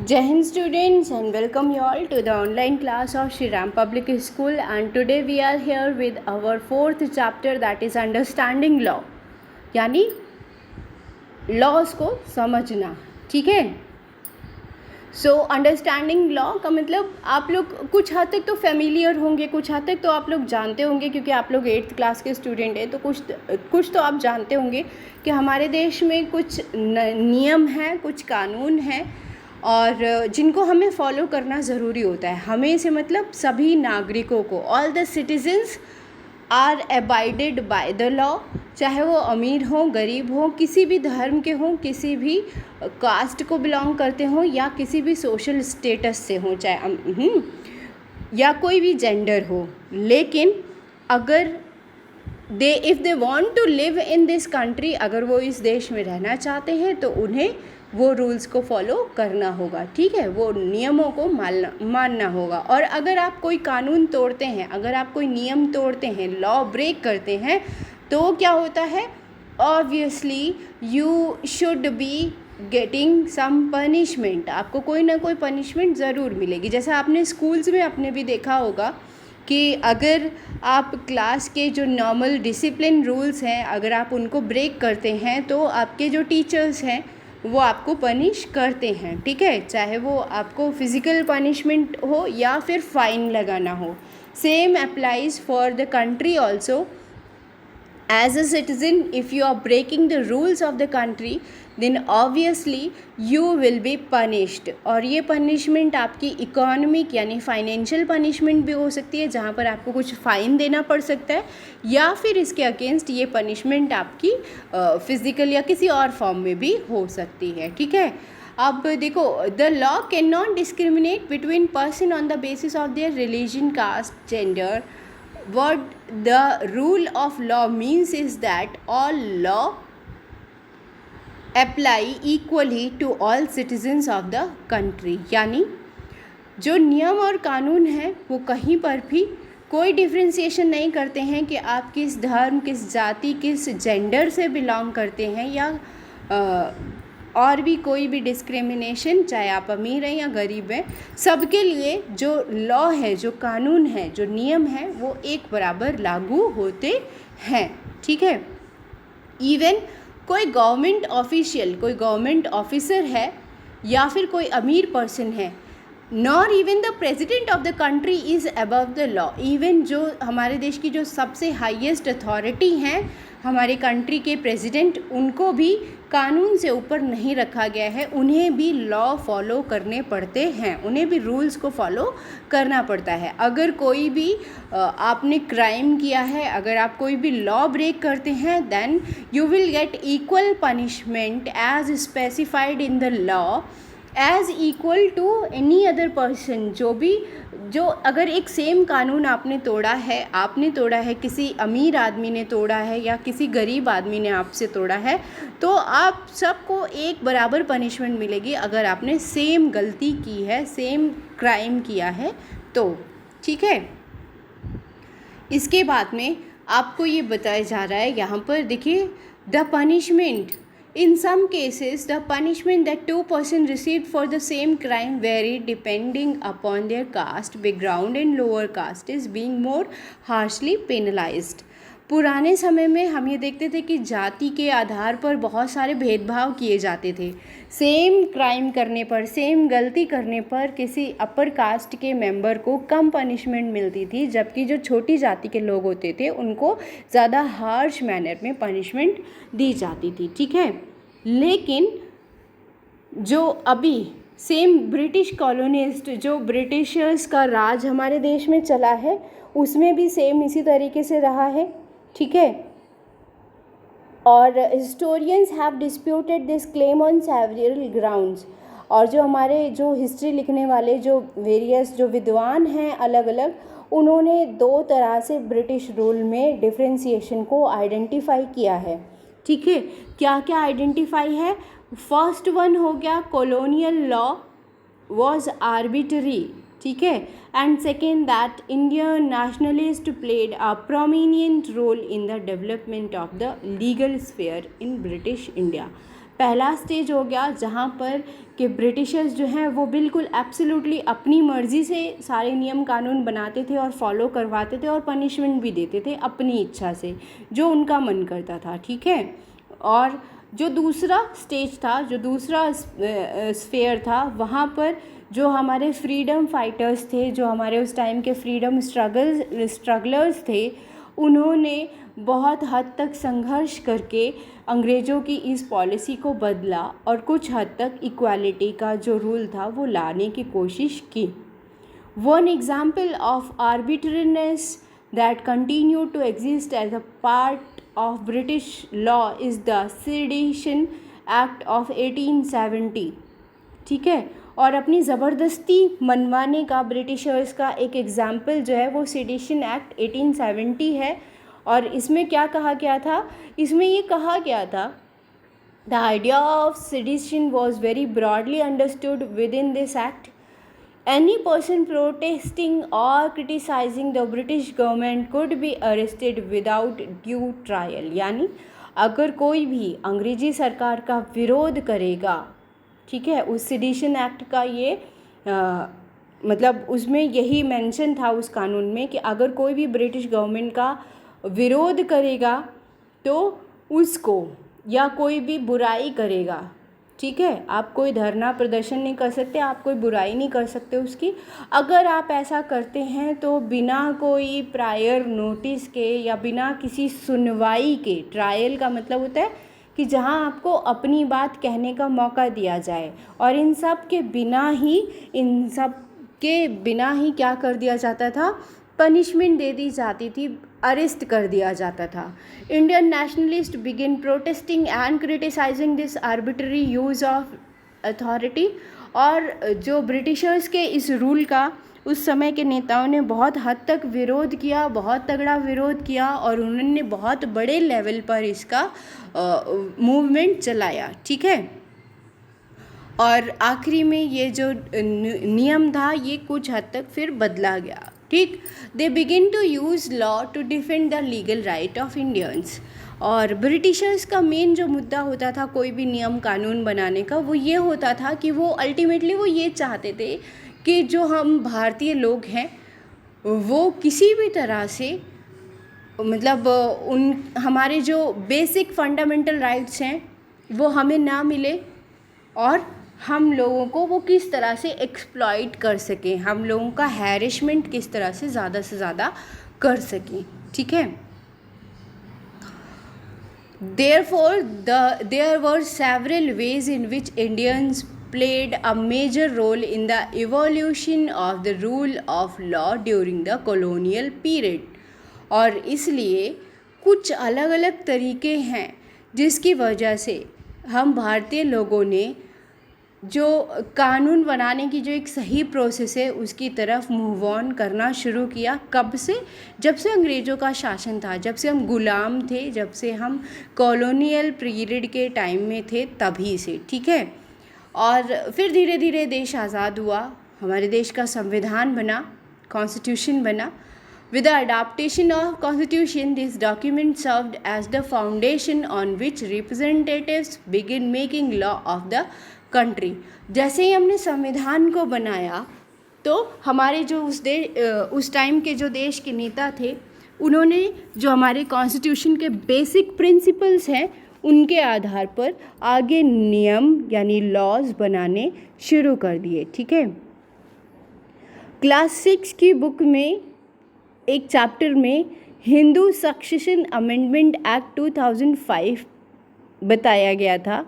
Jai Hind students, and welcome you all to the online class of Shri Ram Public School, and today we are here with our fourth chapter, that is understanding law, यानी laws को समझना. ठीक है. So understanding law का मतलब आप लोग कुछ हद तक तो फेमिलियर होंगे, कुछ हद तक तो आप लोग जानते होंगे, क्योंकि आप लोग 8th क्लास के स्टूडेंट हैं. तो कुछ तो आप जानते होंगे कि हमारे देश में कुछ नियम हैं, कुछ कानून हैं और जिनको हमें फॉलो करना ज़रूरी होता है. हमें से मतलब सभी नागरिकों को, all the citizens are abided by the law, चाहे वो अमीर हों, गरीब हों, किसी भी धर्म के हों, किसी भी कास्ट को बिलोंग करते हों या किसी भी सोशल स्टेटस से हों, चाहे या कोई भी जेंडर हो. लेकिन अगर if they want to live in this country, अगर वो इस देश में रहना चाहते हैं तो उन्हें वो रूल्स को फॉलो करना होगा. ठीक है, वो नियमों को मानना होगा. और अगर आप कोई कानून तोड़ते हैं, अगर आप कोई नियम तोड़ते हैं, लॉ ब्रेक करते हैं, तो क्या होता है, obviously you should be getting some punishment. आपको कोई ना कोई पनिशमेंट ज़रूर मिलेगी. जैसा आपने स्कूल्स में अपने भी देखा होगा कि अगर आप क्लास के जो नॉर्मल डिसिप्लिन रूल्स हैं, अगर आप उनको ब्रेक करते हैं तो आपके जो टीचर्स हैं वो आपको पनिश करते हैं. ठीक है, चाहे वो आपको फिज़िकल पनिशमेंट हो या फिर फ़ाइन लगाना हो. Same applies for the country also. As a citizen, if you are breaking the rules of the country, then obviously you will be punished. और ये punishment आपकी इकोनॉमिक यानी फाइनेंशियल punishment भी हो सकती है, जहाँ पर आपको कुछ फ़ाइन देना पड़ सकता है, या फिर इसके अगेंस्ट ये punishment आपकी फिज़िकल या किसी और फॉर्म में भी हो सकती है. ठीक है. अब देखो, the law can not discriminate between person on the basis of their religion, caste, gender. What the rule of law means is that all law apply equally to all citizens of the country. यानी जो नियम और कानून हैं वो कहीं पर भी कोई डिफ्रेंसिएशन नहीं करते हैं कि आप किस धर्म, किस जाति, किस जेंडर से बिलोंग करते हैं, या और भी कोई भी डिस्क्रिमिनेशन, चाहे आप अमीर हैं या गरीब हैं. सबके लिए जो लॉ है, जो कानून है, जो नियम है, वो एक बराबर लागू होते हैं. ठीक है. इवन कोई गवर्नमेंट ऑफिशियल, कोई गवर्नमेंट ऑफिसर है या फिर कोई अमीर पर्सन है, nor even the president of the country is above the law. Even जो हमारे देश की जो सबसे हाईएस्ट अथॉरिटी हैं, हमारे कंट्री के प्रेसिडेंट, उनको भी कानून से ऊपर नहीं रखा गया है. उन्हें भी लॉ फॉलो करने पड़ते हैं, उन्हें भी रूल्स को फॉलो करना पड़ता है. अगर कोई भी आपने क्राइम किया है, अगर आप कोई भी लॉ ब्रेक करते हैं, then you will get equal punishment as specified in the law, as equal to any other person. जो अगर एक सेम कानून आपने तोड़ा है, किसी अमीर आदमी ने तोड़ा है या किसी गरीब आदमी ने आपसे तोड़ा है, तो आप सबको एक बराबर पनिशमेंट मिलेगी अगर आपने सेम गलती की है, सेम क्राइम किया है तो. ठीक है. इसके बाद में आपको ये बताया जा रहा है यहाँ पर, देखिए, the punishment. In some cases, the punishment that two persons received for the same crime vary depending upon their caste, background and lower caste is being more harshly penalized. पुराने समय में हम ये देखते थे कि जाति के आधार पर बहुत सारे भेदभाव किए जाते थे. सेम क्राइम करने पर, सेम गलती करने पर किसी अपर कास्ट के मेंबर को कम पनिशमेंट मिलती थी, जबकि जो छोटी जाति के लोग होते थे उनको ज़्यादा हार्श मैनर में पनिशमेंट दी जाती थी. ठीक है. लेकिन जो अभी सेम ब्रिटिश कॉलोनिस्ट, जो ब्रिटिशर्स का राज हमारे देश में चला है, उसमें भी सेम इसी तरीके से रहा है. ठीक है. और historians have disputed this claim on several grounds. और जो हमारे जो हिस्ट्री लिखने वाले जो वेरियस जो विद्वान हैं अलग अलग, उन्होंने दो तरह से ब्रिटिश रूल में डिफ्रेंसिएशन को आइडेंटिफाई किया है. ठीक है. क्या क्या आइडेंटिफाई है? फर्स्ट वन हो गया, कॉलोनियल लॉ वॉज आर्बिटरी. ठीक है. And second, that Indian nationalist played a prominent role in the development of the legal sphere in British India. पहला स्टेज हो गया जहाँ पर कि ब्रिटिशर्स जो हैं वो बिल्कुल एब्सोल्युटली अपनी मर्ज़ी से सारे नियम कानून बनाते थे और फॉलो करवाते थे और पनिशमेंट भी देते थे अपनी इच्छा से, जो उनका मन करता था, ठीक है। और जो दूसरा स्टेज था, जो दूसरा स्फेयर था, वहाँ पर जो हमारे फ्रीडम फाइटर्स थे, जो हमारे उस टाइम के फ्रीडम स्ट्रगलर्स थे, उन्होंने बहुत हद तक संघर्ष करके अंग्रेज़ों की इस पॉलिसी को बदला और कुछ हद तक इक्वालिटी का जो रूल था वो लाने की कोशिश की। One example of arbitrariness that continue to exist as a part of British law is the sedition act of 1870, ठीक है। और अपनी ज़बरदस्ती मनवाने का ब्रिटिशर्स का एक एग्ज़ाम्पल जो है वो सेडिशन एक्ट 1870 है। और इसमें क्या कहा गया था, इसमें ये कहा गया था, the idea of sedition was very broadly understood within this act. Any person protesting और criticising the British government could be arrested without due trial, यानी अगर कोई भी अंग्रेजी सरकार का विरोध करेगा, ठीक है, उस सेडिशन एक्ट का ये मतलब उसमें यही मेंशन था उस कानून में कि अगर कोई भी ब्रिटिश गवर्नमेंट का विरोध करेगा तो उसको, या कोई भी बुराई करेगा, ठीक है, आप कोई धरना प्रदर्शन नहीं कर सकते, आप कोई बुराई नहीं कर सकते उसकी, अगर आप ऐसा करते हैं तो बिना कोई प्रायर नोटिस के या बिना किसी सुनवाई के, ट्रायल का मतलब होता है कि जहां आपको अपनी बात कहने का मौका दिया जाए, और इन सब के बिना ही क्या कर दिया जाता था, पनिशमेंट दे दी जाती थी, अरेस्ट कर दिया जाता था। Indian nationalist begin protesting and criticising this arbitrary use of authority. और जो ब्रिटिशर्स के इस रूल का उस समय के नेताओं ने बहुत हद तक विरोध किया, बहुत तगड़ा विरोध किया, और उन्होंने बहुत बड़े लेवल पर इसका मूवमेंट चलाया, ठीक है। और आखिरी में ये जो नियम था ये कुछ हद तक फिर बदला गया, ठीक। They begin to use law to defend the legal right of Indians. और ब्रिटिशर्स का मेन जो मुद्दा होता था कोई भी नियम कानून बनाने का, वो ये होता था कि वो अल्टीमेटली वो ये चाहते थे कि जो हम भारतीय लोग हैं वो किसी भी तरह से, मतलब हमारे जो बेसिक फंडामेंटल राइट्स हैं वो हमें ना मिले, और हम लोगों को वो किस तरह से एक्सप्लॉइट कर सकें, हम लोगों का हैरेसमेंट किस तरह से ज़्यादा कर सकें, ठीक है। Therefore, there were several ways in which Indians played a major role in the evolution of the rule of law during the colonial period. और इसलिए कुछ अलग अलग तरीके हैं जिसकी वजह से हम भारतीय लोगों ने जो कानून बनाने की जो एक सही प्रोसेस है उसकी तरफ मूव ऑन करना शुरू किया। कब से? जब से अंग्रेज़ों का शासन था, जब से हम गुलाम थे, जब से हम कॉलोनियल पीरियड के टाइम में थे, तभी से, ठीक है। और फिर धीरे धीरे देश आज़ाद हुआ, हमारे देश का संविधान बना, कॉन्स्टिट्यूशन बना। With the adaptation of constitution, this document served as the foundation on which representatives begin making law of the country. जैसे ही हमने संविधान को बनाया तो हमारे जो उस टाइम के जो देश के नेता थे उन्होंने जो हमारे कॉन्स्टिट्यूशन के बेसिक प्रिंसिपल्स हैं उनके आधार पर आगे नियम यानी लॉज बनाने शुरू कर दिए, ठीक है। क्लास 6 की बुक में एक चैप्टर में हिंदू सक्सेशन अमेंडमेंट एक्ट 2005 बताया गया था,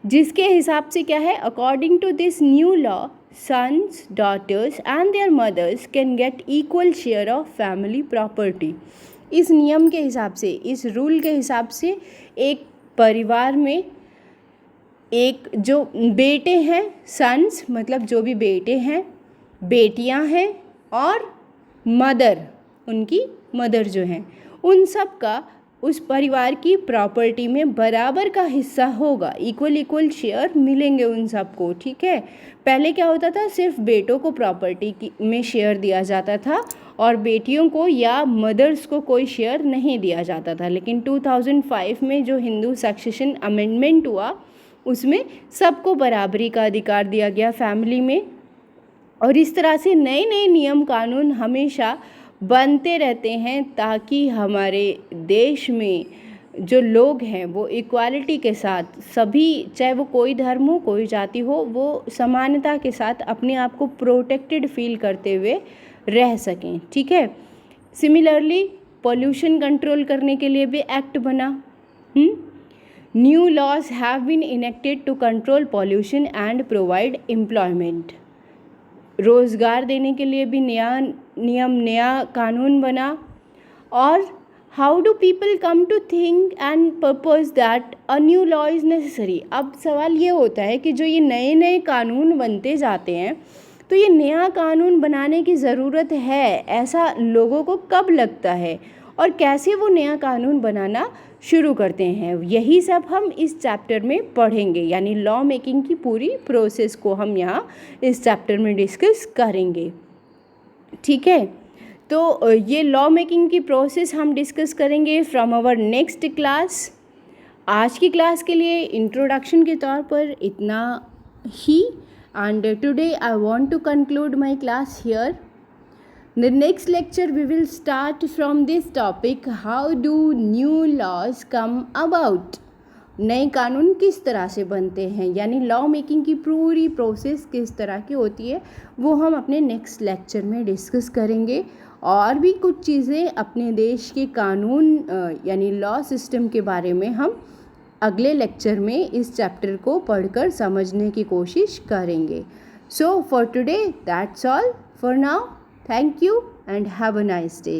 जिसके हिसाब से क्या है, according to this new law sons, daughters and their mothers can get equal share of family property. इस नियम के हिसाब से, इस रूल के हिसाब से एक परिवार में एक जो बेटे हैं, सन्स मतलब जो भी बेटे हैं, बेटियां हैं, और मदर, उनकी मदर जो हैं, उन सब का उस परिवार की प्रॉपर्टी में बराबर का हिस्सा होगा, इक्वल शेयर मिलेंगे उन सबको, ठीक है। पहले क्या होता था, सिर्फ बेटों को प्रॉपर्टी में शेयर दिया जाता था और बेटियों को या मदर्स को कोई शेयर नहीं दिया जाता था। लेकिन 2005 में जो हिंदू सक्सेशन अमेंडमेंट हुआ उसमें सबको बराबरी का अधिकार दिया गया फैमिली में। और इस तरह से नए नए नियम कानून हमेशा बनते रहते हैं ताकि हमारे देश में जो लोग हैं वो इक्वालिटी के साथ सभी, चाहे वो कोई धर्म हो कोई जाति हो, वो समानता के साथ अपने आप को प्रोटेक्टेड फील करते हुए रह सकें। ठीक है। सिमिलरली पोल्यूशन कंट्रोल करने के लिए भी एक्ट बना। New laws have been enacted to control pollution and provide employment. रोज़गार देने के लिए भी नया नियम, नया कानून बना। और how do people come to think and purpose that a new law is necessary. अब सवाल ये होता है कि जो ये नए नए कानून बनते जाते हैं तो ये नया कानून बनाने की ज़रूरत है, ऐसा लोगों को कब लगता है और कैसे वो नया कानून बनाना शुरू करते हैं, यही सब हम इस चैप्टर में पढ़ेंगे। यानी लॉ मेकिंग की पूरी प्रोसेस को हम यहाँ इस चैप्टर में डिस्कस करेंगे। ठीक है। तो ये लॉ मेकिंग की प्रोसेस हम डिस्कस करेंगे फ्रॉम आवर नेक्स्ट क्लास। आज की क्लास के लिए इंट्रोडक्शन के तौर पर इतना ही, and today I want to conclude my class here. The next lecture we will start from this topic, how do new laws come about। नए कानून किस तरह से बनते हैं, यानी लॉ मेकिंग की पूरी प्रोसेस किस तरह की होती है, वो हम अपने नेक्स्ट लेक्चर में डिस्कस करेंगे। और भी कुछ चीज़ें अपने देश के कानून यानी लॉ सिस्टम के बारे में हम अगले लेक्चर में इस चैप्टर को पढ़कर समझने की कोशिश करेंगे। So for today that's all for now. Thank you and have a nice day.